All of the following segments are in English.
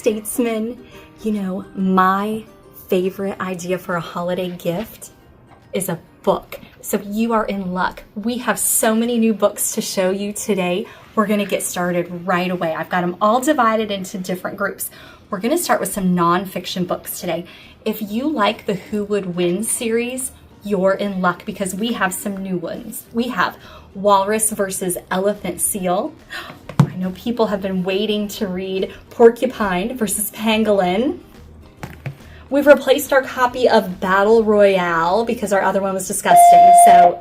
statesman. You know, my favorite idea for a holiday gift is a book. So you are in luck. We have so many new books to show you today. We're going to get started right away. I've got them all divided into different groups. We're going to start with some nonfiction books today. If you like the Who Would Win series, you're in luck because we have some new ones. We have Walrus versus Elephant Seal. I know people have been waiting to read Porcupine versus Pangolin. We've replaced our copy of Battle Royale because our other one was disgusting.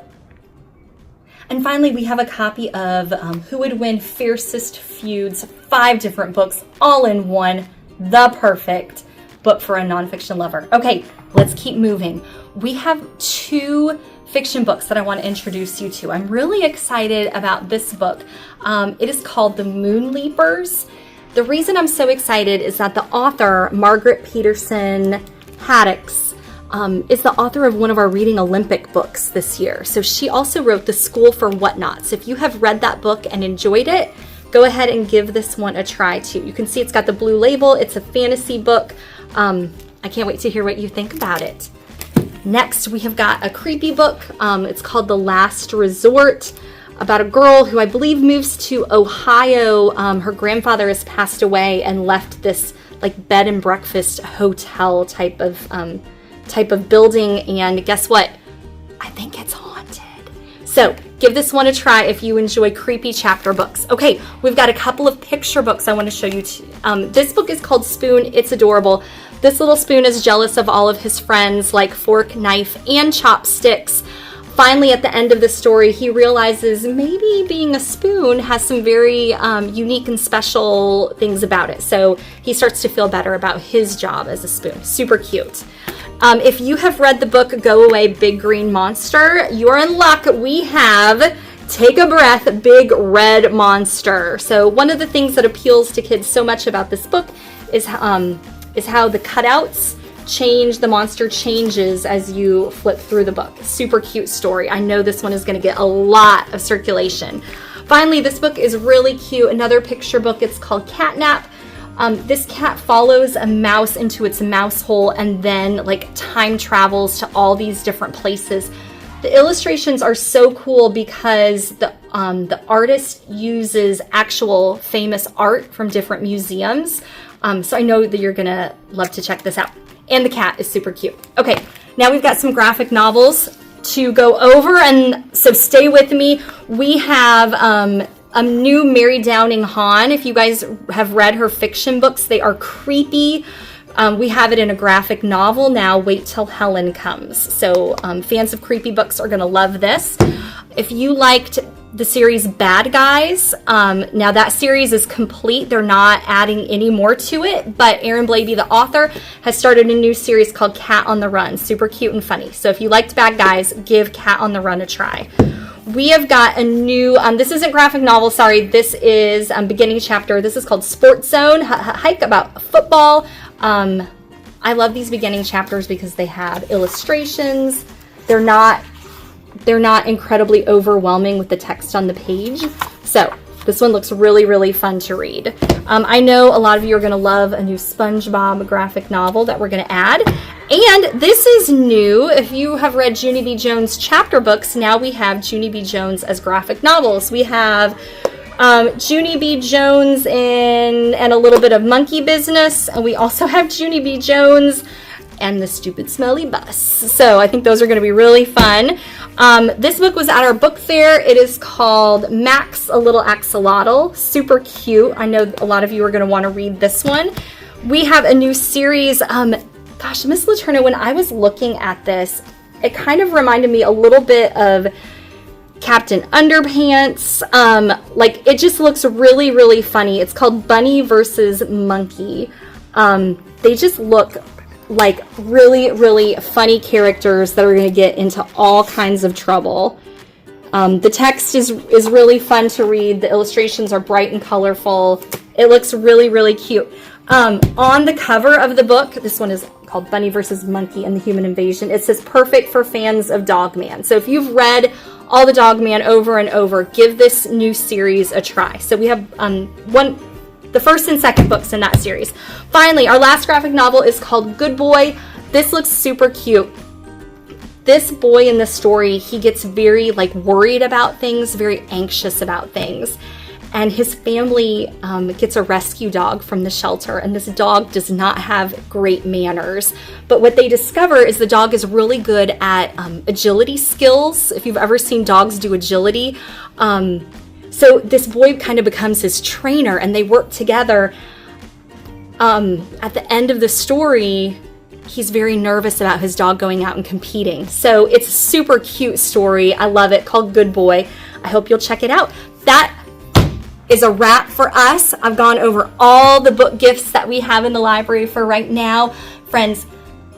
And finally, we have a copy of Who Would Win Fiercest Feuds, 5 different books all in one. The perfect book for a nonfiction lover. Okay, let's keep moving. We have 2 fiction books that I want to introduce you to. I'm really excited about this book. It is called The Moonleapers. The reason I'm so excited is that the author, Margaret Peterson Haddix, is the author of one of our Reading Olympic books this year. So she also wrote The School for Whatnots. If you have read that book and enjoyed it, go ahead and give this one a try too. You can see it's got the blue label. It's a fantasy book. I can't wait to hear what you think about it. Next, we have got a creepy book. It's called The Last Resort, about a girl who I believe moves to Ohio. Her grandfather has passed away and left this like bed and breakfast hotel type of building. And guess what? I think it's haunted. So give this one a try if you enjoy creepy chapter books. Okay, we've got a couple of picture books I want to show you. This book is called Spoon. It's adorable. This little spoon is jealous of all of his friends, like fork, knife, and chopsticks. Finally, at the end of the story, he realizes maybe being a spoon has some very unique and special things about it. So he starts to feel better about his job as a spoon. Super cute. If you have read the book Go Away, Big Green Monster, you're in luck. We have Take a Breath, Big Red Monster. So one of the things that appeals to kids so much about this book is how the cutouts change, the monster changes as you flip through the book. Super cute story. I know this one is going to get a lot of circulation. Finally, this book is really cute. Another picture book. It's called Catnap. This cat follows a mouse into its mouse hole and then like time travels to all these different places. The illustrations are so cool because the artist uses actual famous art from different museums. So I know that you're gonna love to check this out. And the cat is super cute. Okay, now we've got some graphic novels to go over, and so stay with me. We have a new Mary Downing Hahn. If you guys have read her fiction books, they are creepy. We have it in a graphic novel now, Wait Till Helen Comes. So fans of creepy books are gonna love this. If you liked the series Bad Guys, now that series is complete. They're not adding any more to it, but Erin Blabey, the author, has started a new series called Cat on the Run. Super cute and funny. So if you liked Bad Guys, give Cat on the Run a try. We have got a new, this isn't graphic novel, sorry. This is beginning chapter. This is called Sports Zone, hike about football. I love these beginning chapters because they have illustrations. They're not incredibly overwhelming with the text on the page. So this one looks really, really fun to read. I know a lot of you are going to love a new SpongeBob graphic novel that we're going to add. And this is new. If you have read Junie B. Jones chapter books, now we have Junie B. Jones as graphic novels. We have Junie B. Jones and a little bit of Monkey Business. And we also have Junie B. Jones and the Stupid Smelly Bus. So I think those are going to be really fun. This book was at our book fair. It is called Max, a Little Axolotl. Super cute. I know a lot of you are going to want to read this one. We have a new series. Gosh, Miss Letourneau, when I was looking at this, it kind of reminded me a little bit of Captain Underpants. Like, it just looks really, really funny. It's called Bunny versus Monkey. They just look like really, really funny characters that are going to get into all kinds of trouble. The text is really fun to read. The illustrations are bright and colorful. It looks really, really cute. On the cover of the book, this one is called Bunny versus Monkey and the Human Invasion. It says perfect for fans of Dogman. So if you've read all the Dogman over and over, give this new series a try. So we have the first and second books in that series. Finally, our last graphic novel is called Good Boy. This looks super cute. This boy in the story, he gets very worried about things, very anxious about things. And his family gets a rescue dog from the shelter, and this dog does not have great manners. But what they discover is the dog is really good at agility skills, if you've ever seen dogs do agility. So this boy kind of becomes his trainer, and they work together. At the end of the story, he's very nervous about his dog going out and competing. So it's a super cute story. I love it, called Good Boy. I hope you'll check it out. That is a wrap for us. I've gone over all the book gifts that we have in the library for right now. Friends,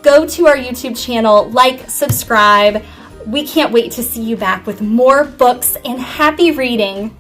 go to our YouTube channel, subscribe. We can't wait to see you back with more books, and happy reading.